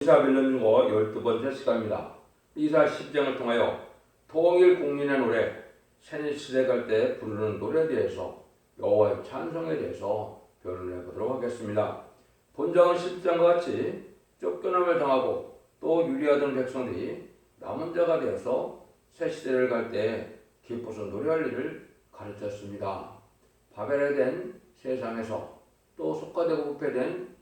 이사 빌런주고 12번째 시간입니다. 이사 10장을 통하여 통일 국민의 노래, 새시대 갈 때 부르는 노래에 대해서 여호와의 찬송에 대해서 변론해 보도록 하겠습니다. 본장은 10장과 같이 쫓겨남을 당하고 또 유리하던 백성들이 남은 자가 되어서 새시대를 갈 때 기뻐서 노래할 일을 가르쳤습니다. 바벨에 된 세상에서 또 속화되고 부패된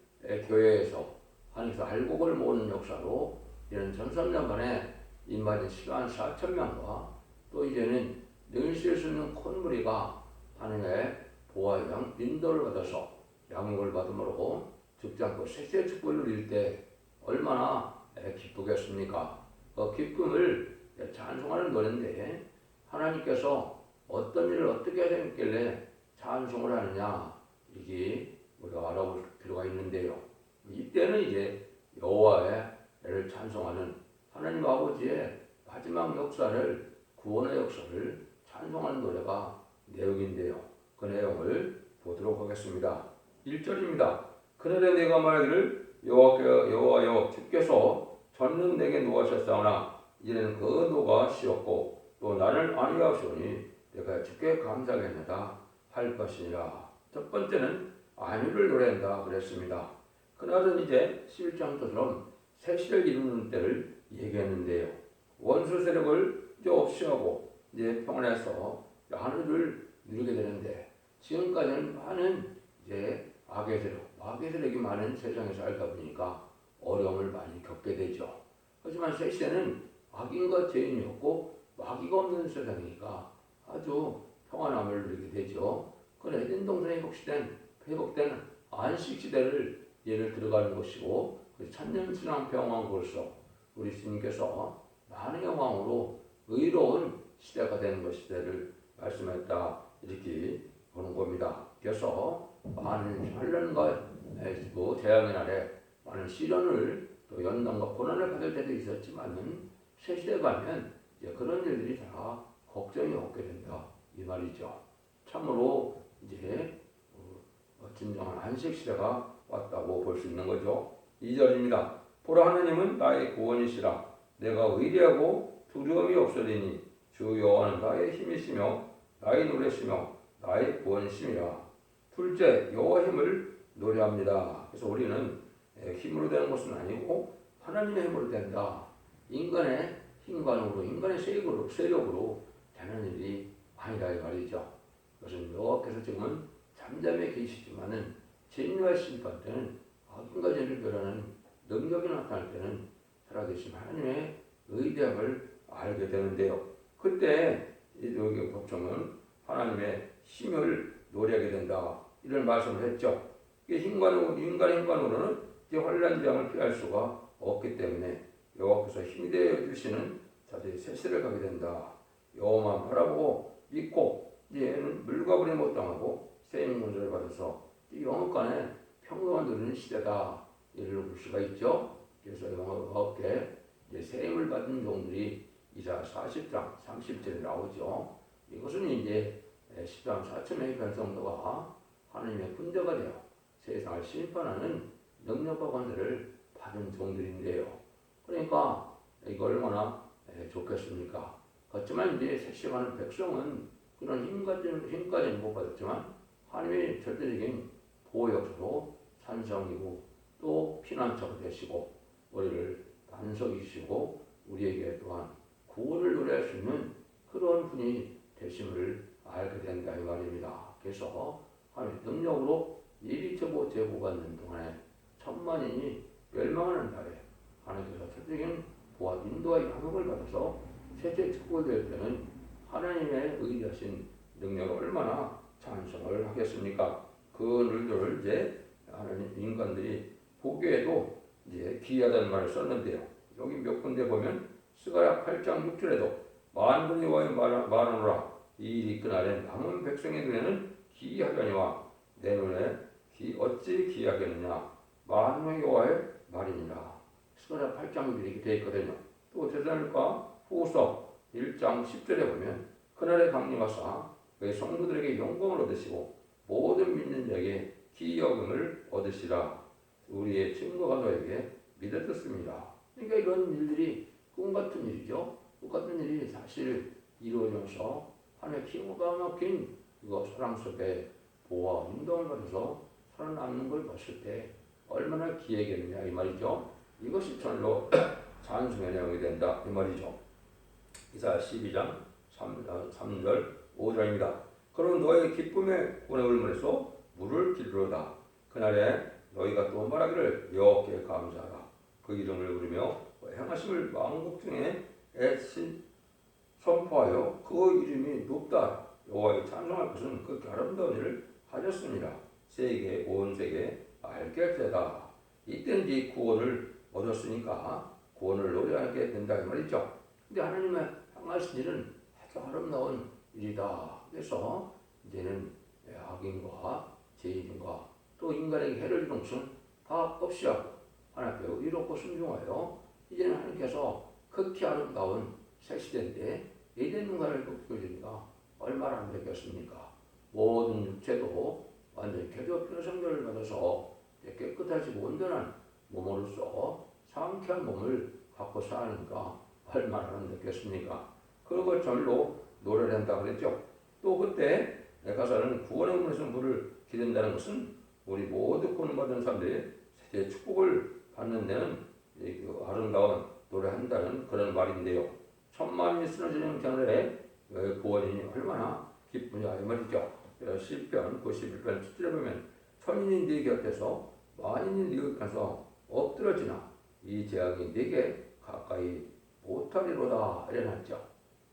교회에서 하나님께서 알곡을 모으는 역사로 이런 전선년간에 인마진 10만 4천 명과 또 이제는 늘 쉴 수 있는 콧무리가 하나님의 보호와 인도를 받아서 양육을 받음으로 죽지 않고 새시의 축복을 누릴 때 얼마나 기쁘겠습니까? 그 기쁨을 찬송하는 노래인데 하나님께서 어떤 일을 어떻게 하셨길래 찬송을 하느냐 이게 우리가 알아볼 필요가 있는데요. 이때는 이제 여호와를 찬송하는 하나님 아버지의 마지막 역사를 구원의 역사를 찬송하는 노래가 내용인데요. 그 내용을 보도록 하겠습니다. 1절입니다. 그날에 내가 말하기를 여호와여 주께서 전는 내게 노하셨사오나 이제는 그 노가 쉬었고 또 나를 안위하시오니 내가 주께 감사하겠나이다 할 것이니라. 첫 번째는 안위를 노래한다 그랬습니다. 그날은 이제 11장처럼 새시를 이루는 때를 얘기했는데요. 원수 세력을 이제 없이하고 이제 평안해서 하늘을 누리게 되는데 지금까지는 많은 이제 악의 세력이 많은 세상에 살다 보니까 어려움을 많이 겪게 되죠. 하지만 새시대는 악인과 죄인이 없고 마귀가 없는 세상이니까 아주 평안함을 누리게 되죠. 그 에덴 동산에 회복된 안식 시대를 예를 들어가는 것이고 천년신앙 평왕으로서 우리 주님께서 만왕의 왕으로 의로운 시대가 되는 것 시대를 말씀했다 이렇게 보는 겁니다. 그래서 많은 환난과 재앙의 날에 많은 시련을 또 연단과 고난을 받을 때도 있었지만은 새 시대 가면 이제 그런 일들이 다 걱정이 없게 된다 이 말이죠. 참으로 이제 진정한 안식 시대가 왔다고 볼 수 있는 거죠. 2절입니다. 보라 하나님은 나의 구원이시라. 내가 의리하고 두려움이 없으리니 주 여호와는 나의 힘이시며 나의 노래시며 나의 구원이심이라. 둘째, 여호와 힘을 노래합니다. 그래서 우리는 힘으로 되는 것은 아니고 하나님의 힘으로 된다. 인간의 힘관으로 인간의 세력으로 되는 일이 아니라 이 말이죠. 그것은 여호와께서 지금은 잠잠해 계시지만은 진노와 심판 때는 악인과 죄를 멸하는 능력이 나타날 때는 살아계신 하나님의 의대함을 알게 되는데요. 그때 여기 복종은 하나님의 힘을 노래하게 된다 이런 말씀을 했죠. 인간의 힘관으로는 이제 환난 재앙을 피할 수가 없기 때문에 여호와께서 힘이 되어 주시는 자들이 새시를 가게 된다. 여호와만 바라보고 믿고 이제는 물과부리 못 당하고 생명 문제를 받아서 영업간에 평강을 누리는 시대다 이를 볼 수가 있죠. 그래서 영업과 함께 새 힘을 받은 종들이 이사 40장 30절에 나오죠. 이것은 이제 10장 4천 명의 백성도가 하나님의 군대가 되어 세상을 심판하는 능력과 권세를 받은 종들인데요. 그러니까 이거 얼마나 좋겠습니까? 그렇지만 이제 새시가는 백성은 그런 힘까지는 못 받았지만 하나님의 절대적인 보호 역사로 산성이고 또 피난처가 되시고 우리를 반석이시고 우리에게 또한 구원을 노래할 수 있는 그런 분이 되심을 알게 된다 이 말입니다. 그래서 하나님의 능력으로 예비처보 제보받는 동안에 천만인이 멸망하는 날에 하나님께서 절대적인 보호와 인도와 양육을 받아서 세계 축복을 될 때는 하나님의 의리하신 능력을 얼마나 찬송을 하겠습니까? 그 일들을 이제 하나님 인간들이 보기에도 이제 기이하다는 말을 썼는데요. 여기 몇 군데 보면 스가랴 8장 6절에도 만군이 와여 말하노라 이 일이 그날에 남은 백성의 눈에는 기이하려니와 내 눈에 어찌 기이하겠느냐 만군의 여호와의 말이니라. 스가랴 8장 이렇게 되어 있거든요. 또 데살로니가 후서 1장 10절에 보면 그날에 강림하사 그의 성도들에게 영광을 얻으시고 모든 믿는 자에게 기여금을 얻으시라. 우리의 증거가 너에게 믿어 듣습니다. 그러니까 이런 일들이 꿈 같은 일이죠. 꿈 같은 일이 사실 이루어져서 하나의 기가 막힌 이거 사랑 속에 보호와 인도를 받아서 살아남는 걸 봤을 때 얼마나 기회겠느냐 이 말이죠. 이것이 전로 찬송의 내용이 된다 이 말이죠. 이사야 12장 3절 5절입니다. 그러면 너의 기쁨의 구원의 울문에서 물을 기르로다. 그날에 너희가 또 말하기를 여호와께 감사하라. 그 이름을 부르며 행하심을 왕국 중에 애신 선포하여 그 이름이 높다. 여호와의 찬송할 것은 그렇게 아름다운 일을 하셨습니다. 세계 온 세계 알게 되다. 이때는 이 구원을 얻었으니까 구원을 노래하게 된다 이 말이죠. 근데 하나님의 향하신 일은 아주 아름다운 일이다. 그래서 이제는 악인과 죄인과 또 인간에게 해를 주는 것은 다 없이 하고 하나님께 의롭고 순종하여 이제는 하나님께서 극히 아름다운 새 시대인데 에덴 동산을 복주시니까 얼마나 안 되겠습니까? 모든 육체도 완전히 개조피로 성결을 받아서 깨끗하지 온전한 몸으로서 상쾌한 몸을 갖고 사니까 얼마나 안 되겠습니까? 그런 걸 절로 노래를 한다고 그랬죠. 또 그때 가서는 구원의 문에서 물을 기른다는 것은 우리 모두 구원받은 사람들이 세계 축복을 받는 데는 아름다운 노래한다는 그런 말인데요. 천만이 쓰러지는 겨울에 구원이 얼마나 기쁘냐 이 말이죠. 시편 91편 7절에 보면 천인이 네 곁에서 만인이 네 곁에서 엎드러지나 이 재앙이 네게 가까이 못하리로다 이래놨죠.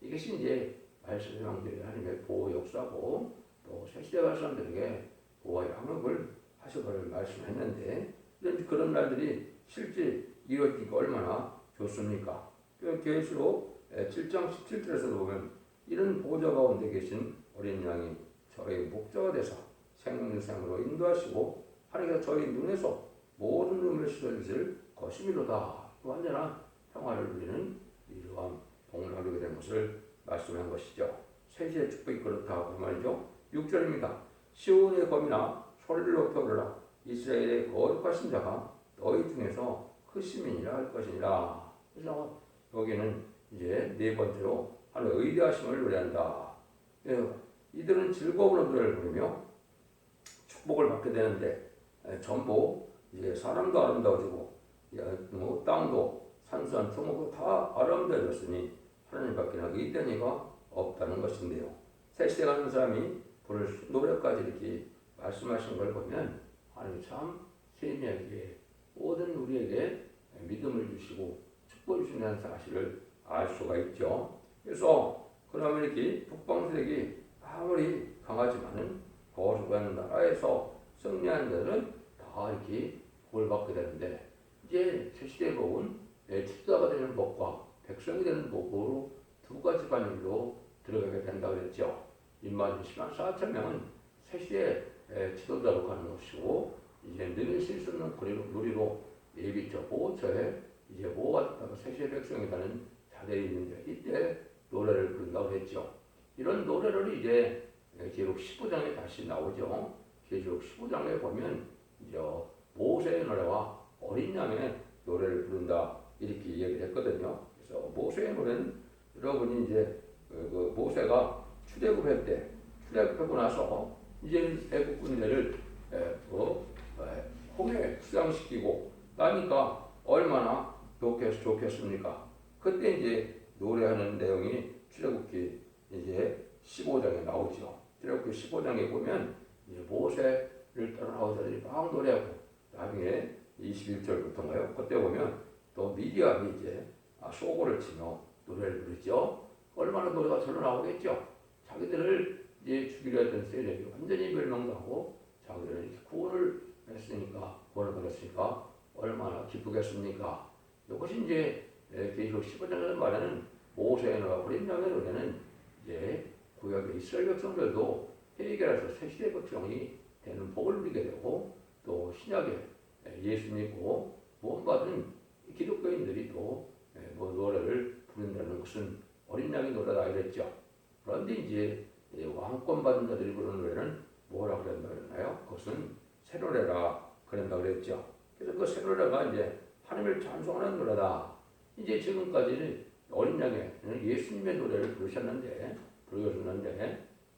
이것이 이제 말씀드린 하나님의 보호 역사고 또 새시대 갈 사람들에게 보호와 양육을 하시기를 말씀했는데 그런 날들이 실제 이루어지니까 얼마나 좋습니까? 계시록 7장 17절에서도 보면 이런 보호자 가운데 계신 어린 양이 저의 목자가 되사 생명생으로 인도하시고 하나님께서 저희 눈에서 모든 눈을 씻어주실 것이미로다. 완전한 평화를 누리는 이러한 복을 누리게 된 것을 말씀한 것이죠. 세시의 축복이 그렇다고 말이죠. 6절입니다. 시온의 검이나 소리를 높여 부르라. 이스라엘의 거룩하신 자가 너희 중에서 크심이니라 할 것이니라. 그래서 여기는 이제 네 번째로 하나님의 의대하심을 노래한다. 이들은 즐거운 노래를 부르며 축복을 받게 되는데 전부 이제 사람도 아름다워지고 땅도 산수한 성읍도 다 아름다워졌으니 하나님밖에 의대한 이가 없다는 것인데요. 새 시대 가는 사람이 부를 노래까지 이렇게 말씀하신 걸 보면 하나님 참 세미하게 모든 우리에게 믿음을 주시고 축복을 주신다는 사실을 알 수가 있죠. 그래서 그러면 이렇게 북방세력이 아무리 강하지만은 거룩한 나라에서 승리한 자들은 다 이렇게 복을 받게 되는데 이제 새 시대에 온 집사가 되는 복과 백성이 되는 복으로 두 가지 반열로 들어가게 된다고 그랬죠. 10만 4천 명은 새 시대에 지도자로 가는 것이고 이제 늘 실수는 누리로 예비처 보호처에 이제 모아졌다가 새 시대 백성이 가는 자들이 있는데 이때 노래를 부른다고 했죠. 이런 노래를 이제 계시록 15장에 다시 나오죠. 계시록 15장에 보면 이제 모세의 노래와 어린 양의 노래를 부른다 이렇게 얘기를 했거든요. 그래서 모세의 노래는 여러분이 이제 그 모세가 출애굽할 때 출애굽하고 나서 이제 애국 군대를 홍해에 수장시키고 나니까 얼마나 좋겠습니까? 그때 이제 노래하는 내용이 출애굽기 이제 15장에 나오죠. 출애굽기 15장에 보면 이제 모세를 따라 나온 자들이 막 노래하고 나중에 21절부터인가요? 그때 보면 또 미디안이 이제 소고를 치며 노래를 부르죠. 얼마나 노래가 절로 나오겠죠. 자기들을 이제 죽이려 했던 세력이 완전히 멸망당하고 자기들은 이렇게 구원을 했으니까 구원을 받았으니까 얼마나 기쁘겠습니까? 이것이 이제 계시록 15장에서 말하는 모세의 노래와 어린 양의 노래는 이제 구약의 이스라엘 백성들도 해결해서 새 시대 백성이 되는 복을 누리게 되고 또 신약에 예수 믿고 구원받은 기독교인들이 또 노래를 부른다는 것은 어린 양의 노래다 이랬죠. 그런데 이제 왕권 받은 자들이 부르는 노래는 뭐라 그랬나 그랬나요? 그것은 새 노래라 그런다 그랬죠. 그래서 그 새 노래가 이제 하나님을 찬송하는 노래다. 이제 지금까지는 어린 양의 예수님의 노래를 부르셨는데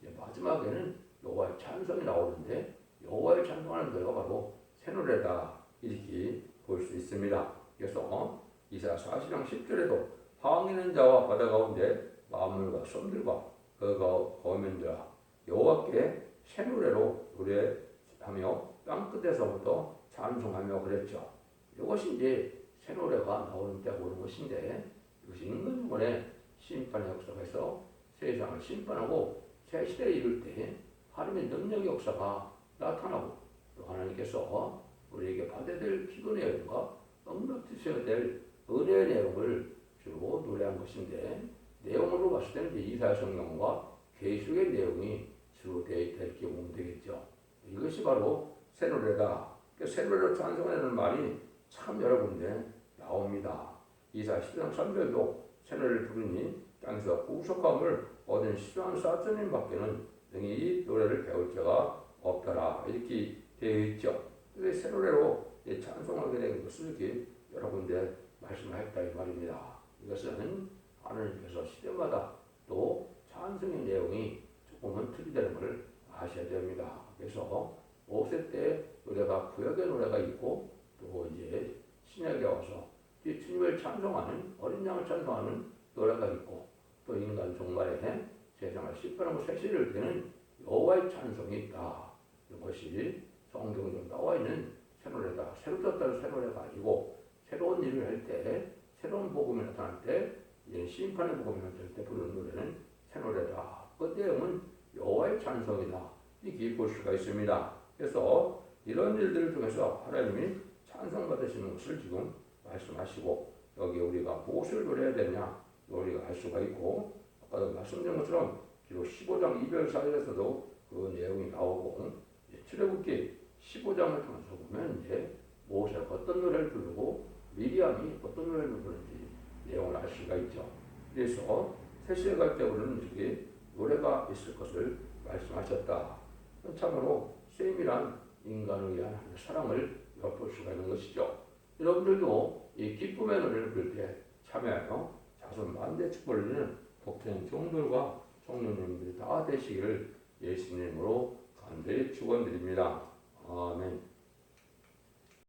이제 마지막에는 여호와의 찬송이 나오는데 여호와를 찬송하는 노래가 바로 새 노래다 이렇게 볼 수 있습니다. 그래서 이사야 40장 10절에도 항해하는 자와 바다 가운데 만물과 섬들과 그 거민들아 여호와께 새 노래로 노래하며 땅 끝에서부터 찬송하며 그랬죠. 이것이 이제 새 노래가 나오는 때가 오는 것인데 이것이 인간 영혼의 심판의 역사에서 세상을 심판하고 새 시대에 이를 때 하나님의 능력의 역사가 나타나고 또 하나님께서 우리에게 받아야 될 기도의 내용과 응답 주셔야 될 은혜의 내용을 주로 노래한 것인데 내용으로 봤을 때는 이사야 성경과 계시록의 내용이 주로 되어 있다 이렇게 보면 되겠죠. 이것이 바로 새 노래다. 새 노래로 찬송하는 말이 참 여러 군데 나옵니다. 이사야 10장 3절도 새 노래를 부르니 땅에서 구속함을 얻은 시장 4천인 밖에는 능히 이 노래를 배울 자가 없더라 이렇게 되어 있죠. 그래서 새 노래로 찬송하게 되는 것을 이렇게 여러 군데 말씀하셨다 이 말입니다. 이것은 하나님께서 시대마다 또 찬송의 내용이 조금은 틀리다는 것을 아셔야 됩니다. 그래서 5세 때 노래가 구약의 노래가 있고 또 이제 신약에 와서 주님을 찬송하는 어린 양을 찬송하는 노래가 있고 또 인간 종말에 세상을 심판하고 새시를 되는 여호와의 찬송이 있다. 이것이 성경에 나와 있는 새 노래다. 새로 떴다는 새 노래가 아니고 새로운 일을 할 때 새로운 복음이 나타날 때 이제 심판의 복음이 나타날 때 부르는 노래는 새 노래다. 그 내용은 여호와의 찬송이다. 이렇게 볼 수가 있습니다. 그래서 이런 일들을 통해서 하나님이 찬송받으시는 것을 지금 말씀하시고 여기 우리가 무엇을 노래해야 되냐 우리가 알 수가 있고 아까도 말씀드린 것처럼 기록 15장 이별 사절에서도 그 내용이 나오고 출애굽기 15장을 통해서 보면 이제 모세가 어떤 노래를 부르고 미리암이 어떤 노래를 부르는지 내용을 알 수가 있죠. 그래서 새시대 갈 때 부르는 이렇게 노래가 있을 것을 말씀하셨다. 참으로 셈이란 인간을 위한 사랑을 엿볼 수가 있는 것이죠. 여러분들도 이 기쁨의 노래를 부를 때 참여하여 자손 만대 축복을 누리는 복된 종들과 청년님들이 다 되시기를 예수님으로 간절히 축원드립니다. 아멘.